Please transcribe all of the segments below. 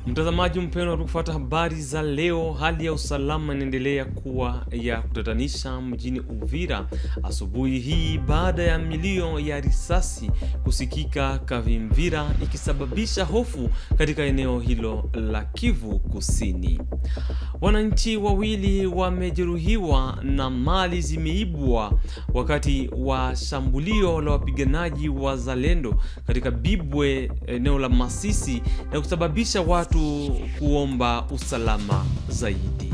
Mtazamaji mpendwa, kufuata habari za leo. Hali ya usalama inaendelea kuwa ya kutatanisha mjini Uvira asubuhi hii baada ya milio ya risasi kusikika Kavimvira, ikisababisha hofu katika eneo hilo la Kivu Kusini. Wananchi wawili wamejeruhiwa na mali zimeibwa wakati wa shambulio la wapiganaji wa Zalendo katika Bibwe, eneo la Masisi, na kusababisha watu kuomba usalama zaidi.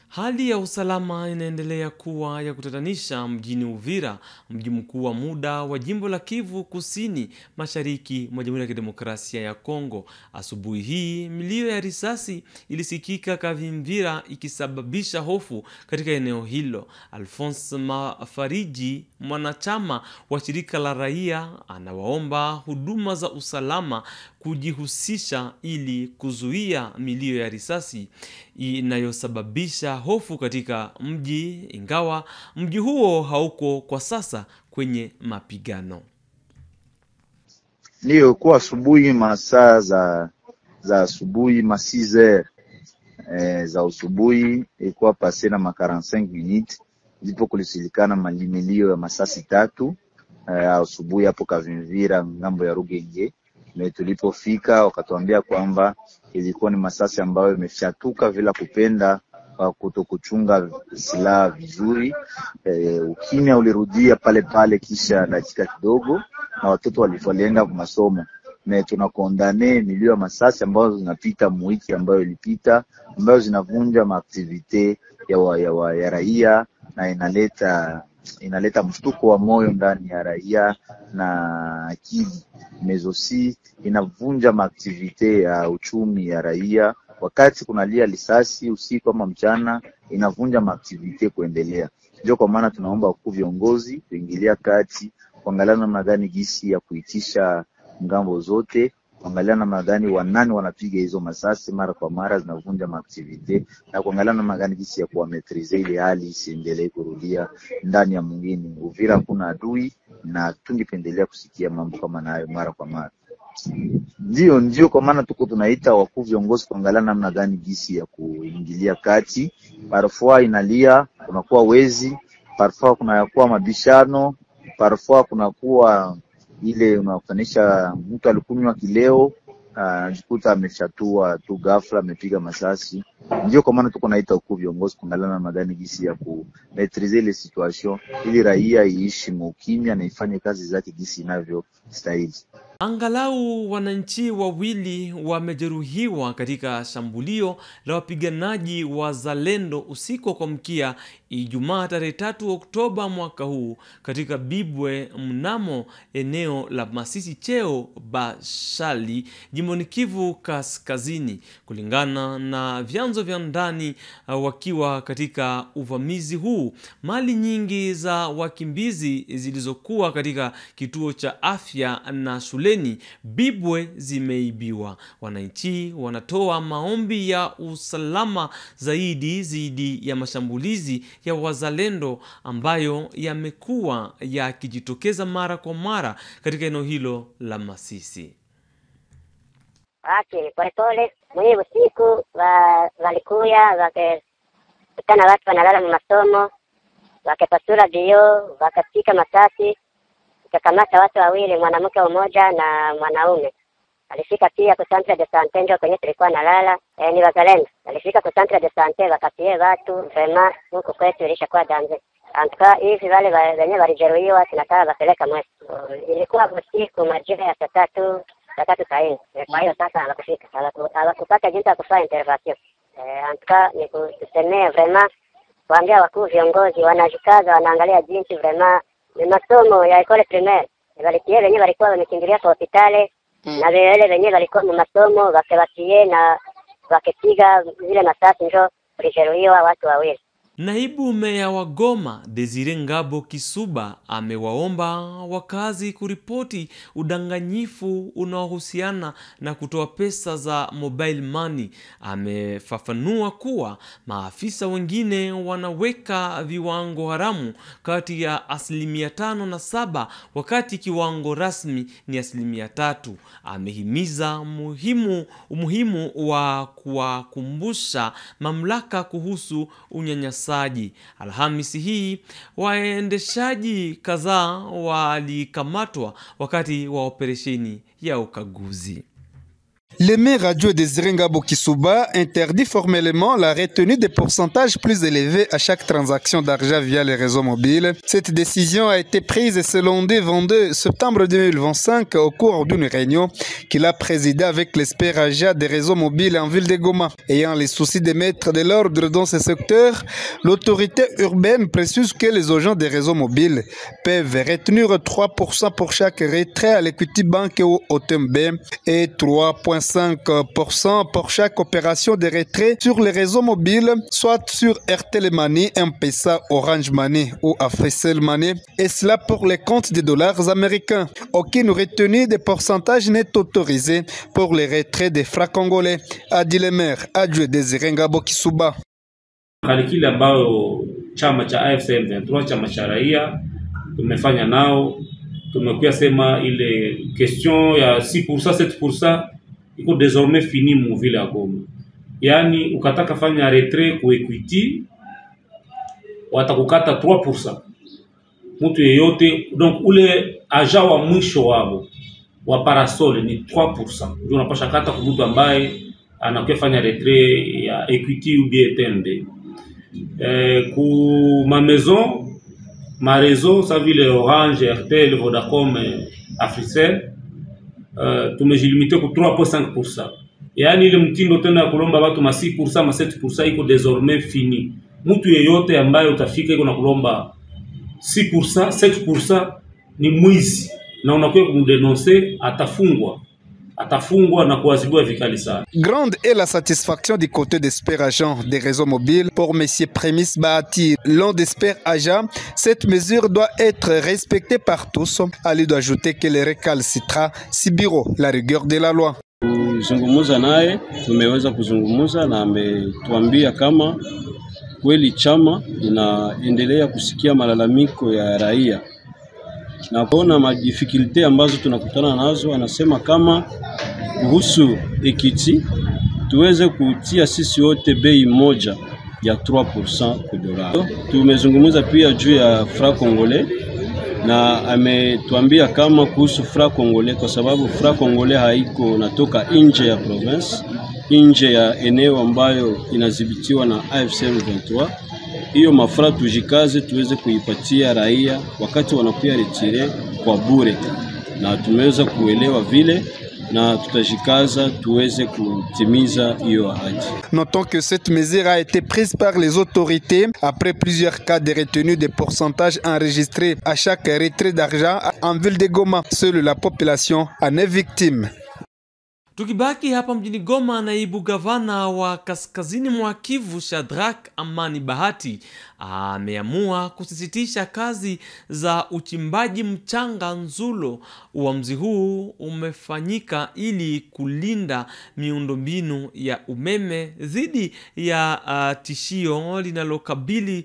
Hali ya usalama inaendelea kuwa ya kutatanisha mjini Uvira, mji mkuu wa muda wa jimbo la Kivu Kusini, mashariki mwa Jamhuri ya Kidemokrasia ya Kongo. Asubuhi hii milio ya risasi ilisikika Kavimvira, ikisababisha hofu katika eneo hilo. Alphonse Mafariji, mwanachama wa shirika la raia, anawaomba huduma za usalama kujihusisha ili kuzuia milio ya risasi inayosababisha hofu katika mji, ingawa mji huo hauko kwa sasa kwenye mapigano. Ndio kwa asubuhi, masaa za asubuhi, ma 6h za asubuhi, ilikuwa pase na 45 minutes ndipo kulisilikana malimilio ya masasi tatu asubuhi hapo Kavimvira, ngambo ya Rugenge. Na tulipofika wakatuambia kwamba ilikuwa ni masasi ambayo imefyatuka bila kupenda kutokuchunga silaha vizuri. Ukimya ulirudia pale pale kisha dakika kidogo, na watoto walienda kwa masomo. Na tunakondane milio ya masasi ambazo zinapita mwiki ambayo ilipita, ambayo zinavunja maaktivite ya raia, na inaleta mshtuko wa moyo ndani ya raia na akili. Mezosi inavunja maaktivite ya uchumi ya raia. Wakati kunalia risasi usiku ama mchana, inavunja maaktivite kuendelea. Ndio kwa maana tunaomba wakuu viongozi kuingilia kati, kuangalia namna gani gisi ya kuitisha ngambo zote, kuangalia namna gani wanani wanapiga hizo masasi mara kwa mara zinavunja maaktivite, na kuangalia namna gani gisi ya kuwametrize ile hali isiendelee kurudia ndani ya mwingine. Uvira kuna adui, na tungependelea kusikia mambo kama nayo mara kwa mara. Ndio kwa maana tunaita wakuu viongozi kuangalia namna gani gisi ya kuingilia kati. Parfois inalia, kunakuwa wezi, parfois kunakuwa mabishano, parfois kunakuwa ile unakutanisha mtu alikunywa kileo, anajikuta ameshatua tu ghafla amepiga masasi. Ndio kwa maana tunaita wakuu viongozi kuangalia namna gani gisi ya kumetrize ile situation ili raia iishi mukimya na ifanye kazi zake gisi inavyostahili. Angalau wananchi wawili wamejeruhiwa katika shambulio la wapiganaji wa Zalendo usiku kwa mkia Ijumaa tarehe 3 Oktoba mwaka huu katika Bibwe, mnamo eneo la Masisi Cheo Bashali, jimboni Kivu Kaskazini. Kulingana na vyanzo vya ndani wakiwa katika uvamizi huu, mali nyingi za wakimbizi zilizokuwa katika kituo cha afya na shuleni Bibwe zimeibiwa. Wananchi wanatoa maombi ya usalama zaidi ya mashambulizi ya wazalendo ambayo yamekuwa yakijitokeza mara kwa mara katika eneo hilo la Masisi. Pole mwenye usiku walikuya wakakutana watu wanalala mu masomo, wakapasura dio, wakapika masasi, wakakamata watu wawili, mwanamke mmoja na mwanaume. Alifika pia kwa centre de santé ndio kwenye tulikuwa nalala, ni wazalendo. Alifika kwa centre de santé wakatie watu, vraiment huko kwetu ilishakuwa danze. Antuka hivi wale wenyewe walijeruhiwa, tunataka wapeleka Mwesi. Ilikuwa usiku majira ya saa tatu saini. Kwa hiyo sasa hawakupata jinsi ya kufanya intervention. Antuka ni kusemea vraiment, kuambia wakuu viongozi wanajikaza, wanaangalia jinsi vraiment ni masomo ya école primaire. Walikie wenyewe walikuwa wamekimbilia kwa hospitali, na wale wenyewe walikuwa mu masomo wakewatie na wakepiga zile masasi, ndio walijeruhiwa watu wawili. Naibu meya wa Goma Desire Ngabo Kisuba amewaomba wakazi kuripoti udanganyifu unaohusiana na kutoa pesa za mobile money. Amefafanua kuwa maafisa wengine wanaweka viwango haramu kati ya 5% na 7% wakati kiwango rasmi ni 3%. Amehimiza umuhimu wa kuwakumbusha mamlaka kuhusu unyanyasaji. Alhamisi hii waendeshaji kadhaa walikamatwa wakati wa operesheni ya ukaguzi. Le maire adjoint Desire Ngabo Kisuba interdit formellement la retenue des pourcentages plus élevés à chaque transaction d'argent via les réseaux mobiles. Cette décision a été prise ce lundi 22 septembre 2025 au cours d'une réunion qu'il a présidée avec l'expert agent des réseaux mobiles en ville de Goma. Ayant les soucis de mettre de l'ordre dans ce secteur, l'autorité urbaine précise que les agents des réseaux mobiles peuvent retenir 3% pour chaque retrait à l'Equity Bank ou au TMB et 3,5% pour chaque opération de retrait sur les réseaux mobiles, soit sur Airtel Money, M-Pesa, Orange Money ou Africell Money, et cela pour les comptes de dollars américains. Aucune retenue de pourcentage n'est autorisée pour les retraits des francs congolais, a dit le maire adjoint Desire Ngabo Kisuba. Kile ambao chama cha AFC M23 chama cha raia tumefanya nao, tumekuwa sema ile question ya 6% 7% iko désormais fini mu ville ya Goma. Yani ukataka fanya retrait ku Equity watakukata 3%. Mtu yeyote, donc ule aja wa mwisho wao wa parasol ni 3%. Ndio unapasha kata kwa mtu ambaye anakufanya retrait ya Equity ou bien TMB. Ku ma maison, ma réseau, ça vile Orange, Airtel, Vodacom, Africell, tumejilimite ku 3.5%. Yani ile mtindo tena kulomba watu ma 6%, ma 7% iko désormais fini. Mtu yeyote ambaye utafika iko na kulomba 6%, 7% ni mwizi na unakuwa kumdenoncer, atafungwa na kuadhibiwa vikali sana. Grande est la satisfaction du côté d'Expert Agent des réseaux mobiles pour M. Prémis Bahati. L'un d'Expert Agent, cette mesure doit être respectée par tous. Ali doit ajouter que les récalcitrants subiront la rigueur de la loi. Kuzungumuza naye, tumeweza kuzungumuza na ametuambia kama kweli chama inaendelea kusikia malalamiko ya raia na kuona madifikulte ambazo tunakutana nazo. Anasema kama kuhusu Equity tuweze kutia sisi wote bei moja ya 3% kwa dola. Tumezungumza pia juu ya franc congolais na ametuambia kama kuhusu franc congolais, kwa sababu franc congolais haiko natoka nje ya province, nje ya eneo ambayo inadhibitiwa na AFC M23. Hiyo mafra tujikaze tuweze kuipatia raia wakati wanakuya retire kwa bure, na tumeweza kuelewa vile na tutajikaza tuweze kutimiza hiyo ahadi. Notons que cette mesure a été prise par les autorités après plusieurs cas de retenue de pourcentage enregistrés à chaque retrait d'argent en ville de Goma. Seule la population en est victime. Tukibaki hapa mjini Goma, naibu gavana wa kaskazini mwa Kivu Shadrack Amani Bahati ameamua kusisitisha kazi za uchimbaji mchanga Nzulo. Uamuzi huu umefanyika ili kulinda miundombinu ya umeme dhidi ya tishio linalokabili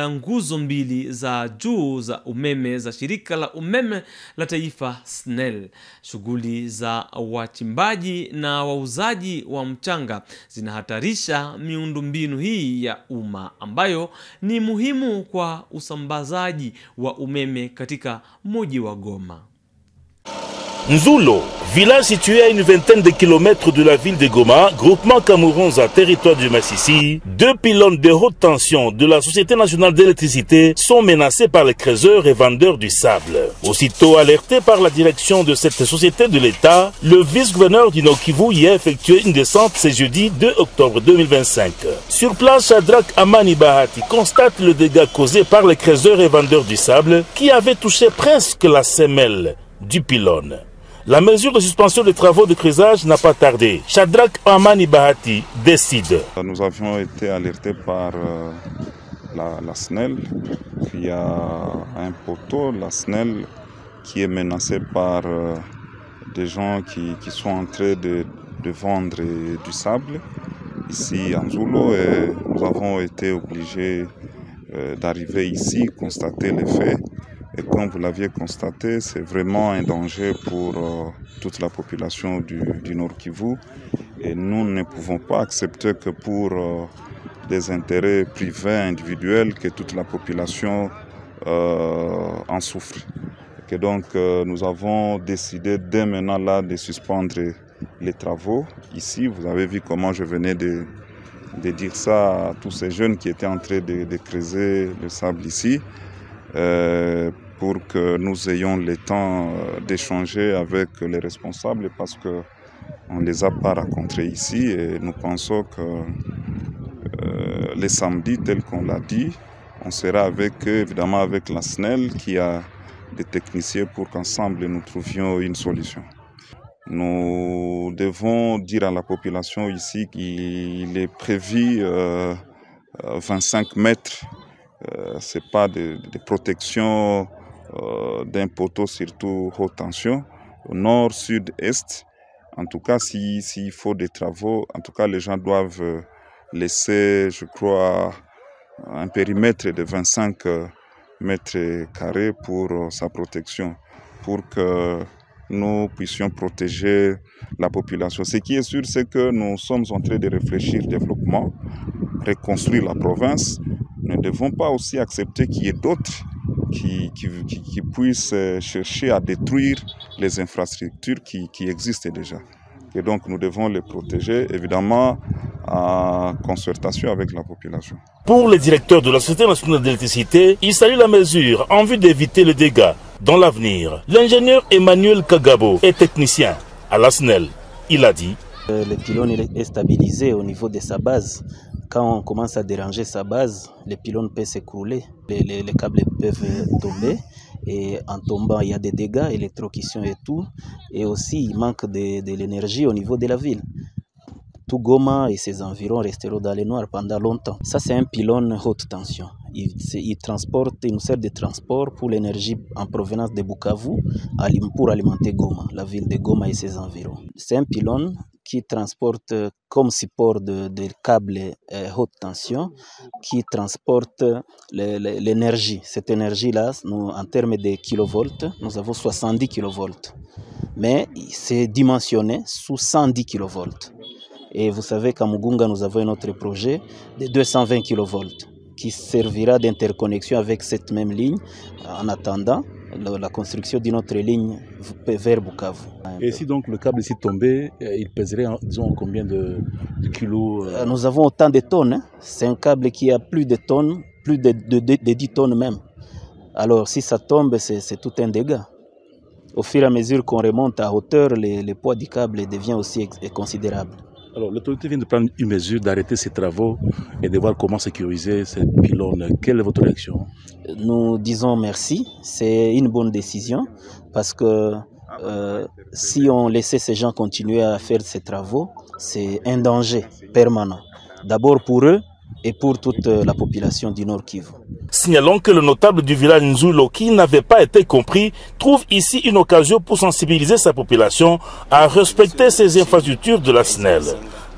nguzo mbili za juu za umeme za shirika la umeme la taifa SNEL. Shughuli za wachimbaji na wauzaji wa mchanga zinahatarisha miundombinu hii ya umma ambayo ni muhimu kwa usambazaji wa umeme katika mji wa Goma. Nzulo, village situé à une vingtaine de kilomètres de la ville de Goma, groupement Kamuronza, territoire du Massissi, 2 pylônes de haute tension de la Société nationale d'électricité sont menacés par les creuseurs et vendeurs du sable. Aussitôt alerté par la direction de cette société de l'État, le vice-gouverneur du Nord-Kivu y a effectué une descente ce jeudi 2 octobre 2025. Sur place, Shadrack Amani Bahati constate le dégât causé par les creuseurs et vendeurs du sable qui avaient touché presque la semelle du pylône. La mesure de suspension des travaux de creusage n'a pas tardé. Shadrack Amani Bahati décide. Nous avions été alertés par la SNEL. Il y a un poteau, la SNEL, qui est menacé par des gens qui sont en train de vendre du sable ici en Nzulo, et nous avons été obligés d'arriver ici, constater les faits. Et comme vous l'aviez constaté, c'est vraiment un danger pour toute la population du Nord Kivu. Et nous ne pouvons pas accepter que pour des intérêts privés, individuels, que toute la population en souffre. Et donc nous avons décidé dès maintenant là de suspendre les travaux. Ici, vous avez vu comment je venais de dire ça à tous ces jeunes qui étaient en train de creuser le sable ici, pour que nous ayons le temps d'échanger avec les responsables, parce qu'on ne les a pas rencontrés ici, et nous pensons que les samedis, tel qu'on l'a dit, on sera avec eux, évidemment avec la SNEL qui a des techniciens pour qu'ensemble nous trouvions une solution. Nous devons dire à la population ici qu'il est prévu 25 mètres. Ce n'est pas de protection d'un poteau, surtout haute tension, au nord, sud, est. En tout cas, s'il faut des travaux, en tout cas, les gens doivent laisser, je crois, un périmètre de 25 mètres carrés pour sa protection, pour que nous puissions protéger la population. Ce qui est sûr, c'est que nous sommes en train de réfléchir au développement, reconstruire la province. Nous ne devons pas aussi accepter qu'il y ait d'autres qui puissent chercher à détruire les infrastructures qui existent déjà. Et donc nous devons les protéger, évidemment, en concertation avec la population. Pour le directeur de la Société nationale d'électricité, il salue la mesure en vue d'éviter les dégâts dans l'avenir. L'ingénieur Emmanuel Kagabo est technicien à la SNEL. Il a dit: le pylône est stabilisé au niveau de sa base. Quand on commence à déranger sa base, les pylônes peuvent s'écrouler, les câbles peuvent tomber. Et en tombant, il y a des dégâts, électrocution et tout. Et aussi, il manque de l'énergie au niveau de la ville. Tout Goma et ses environs resteront dans les noirs pendant longtemps. Ça, c'est un pylône haute tension. Il nous sert de transport pour l'énergie en provenance de Bukavu pour alimenter Goma, la ville de Goma et ses environs. C'est un pylône qui transporte comme support de câbles haute tension, qui transporte l'énergie. Cette énergie-là, en termes de kilovolts, nous avons 70 kilovolts. Mais c'est dimensionné sous 110 kilovolts. Et vous savez qu'à Mugunga, nous avons un autre projet de 220 kilovolts qui servira d'interconnexion avec cette même ligne en attendant la construction d'une autre ligne vers Bukavu. Et si donc le câble ici tombait, il pèserait, disons, combien de kilos Nous avons autant de tonnes. Hein. C'est un câble qui a plus de tonnes, plus de 10 tonnes même. Alors si ça tombe, c'est tout un dégât. Au fur et à mesure qu'on remonte à hauteur, le poids du câble devient aussi considérable. Alors l'autorité vient de prendre une mesure d'arrêter ces travaux et de voir comment sécuriser ces pylônes. Quelle est votre réaction? Nous disons merci, c'est une bonne décision parce que si on laissait ces gens continuer à faire ces travaux, c'est un danger permanent. D'abord pour eux et pour toute la population du Nord Kivu. Signalons que le notable du village Nzulo, qui n'avait pas été compris, trouve ici une occasion pour sensibiliser sa population à respecter ces infrastructures de la SNEL.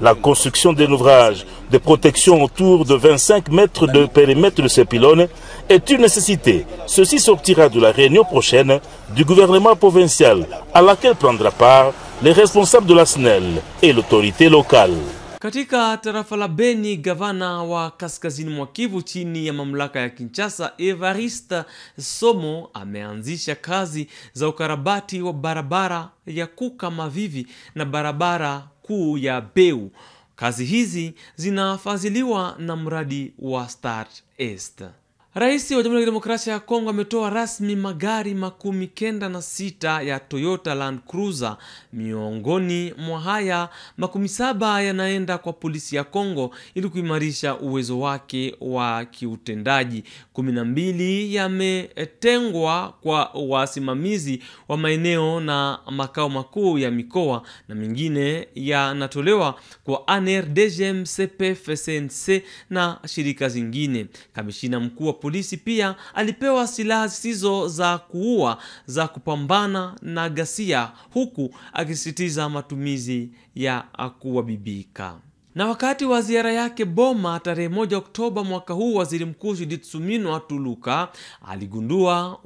La construction d'un ouvrage de protection autour de 25 mètres de périmètre de ces pylônes est une nécessité. Ceci sortira de la réunion prochaine du gouvernement provincial à laquelle prendra part les responsables de la SNEL et l'autorité locale. Katika tarafa la Beni, gavana wa kaskazini mwa Kivu chini ya mamlaka ya Kinshasa, Evariste Somo, ameanzisha kazi za ukarabati wa barabara ya Kuka Mavivi na barabara kuu ya Beu. Kazi hizi zinafadhiliwa na mradi wa Start East. Rais wa Jamhuri ya Kidemokrasia ya Kongo ametoa rasmi magari 96 ya Toyota Land Cruiser. Miongoni mwa haya 17 yanaenda kwa polisi ya Kongo ili kuimarisha uwezo wake wa kiutendaji. 12 yametengwa kwa wasimamizi wa maeneo na makao makuu ya mikoa, na mengine yanatolewa kwa ANR, DGM, CPF, SNC na shirika zingine. Kamishina mkuu wa polisi pia alipewa silaha zisizo za kuua za kupambana na ghasia, huku akisisitiza matumizi ya kuwabibika. Na wakati wa ziara yake Boma tarehe 1 Oktoba mwaka huu, Waziri Mkuu Judith Suminwa Tuluka aligundua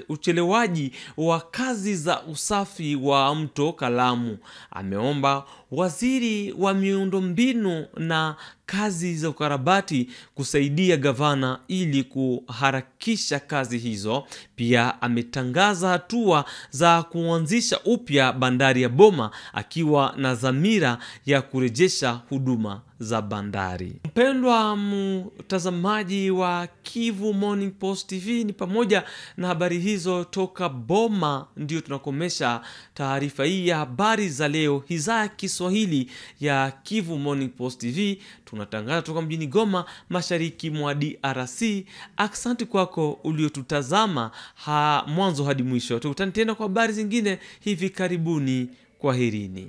uchelewaji wa kazi za usafi wa mto Kalamu. Ameomba waziri wa miundombinu na kazi za ukarabati kusaidia gavana ili kuharakisha kazi hizo. Pia ametangaza hatua za kuanzisha upya bandari ya Boma, akiwa na dhamira ya kurejesha huduma za bandari. Mpendwa mtazamaji wa Kivu Morning Post TV, ni pamoja na habari hizo toka Boma ndio tunakomesha taarifa hii ya habari za leo, idhaa ya Kiswahili ya Kivu Morning Post TV. Tunatangaza toka mjini Goma, mashariki mwa DRC. Asante kwako uliotutazama mwanzo hadi mwisho. Tukutane tena kwa habari zingine hivi karibuni. Kwaherini.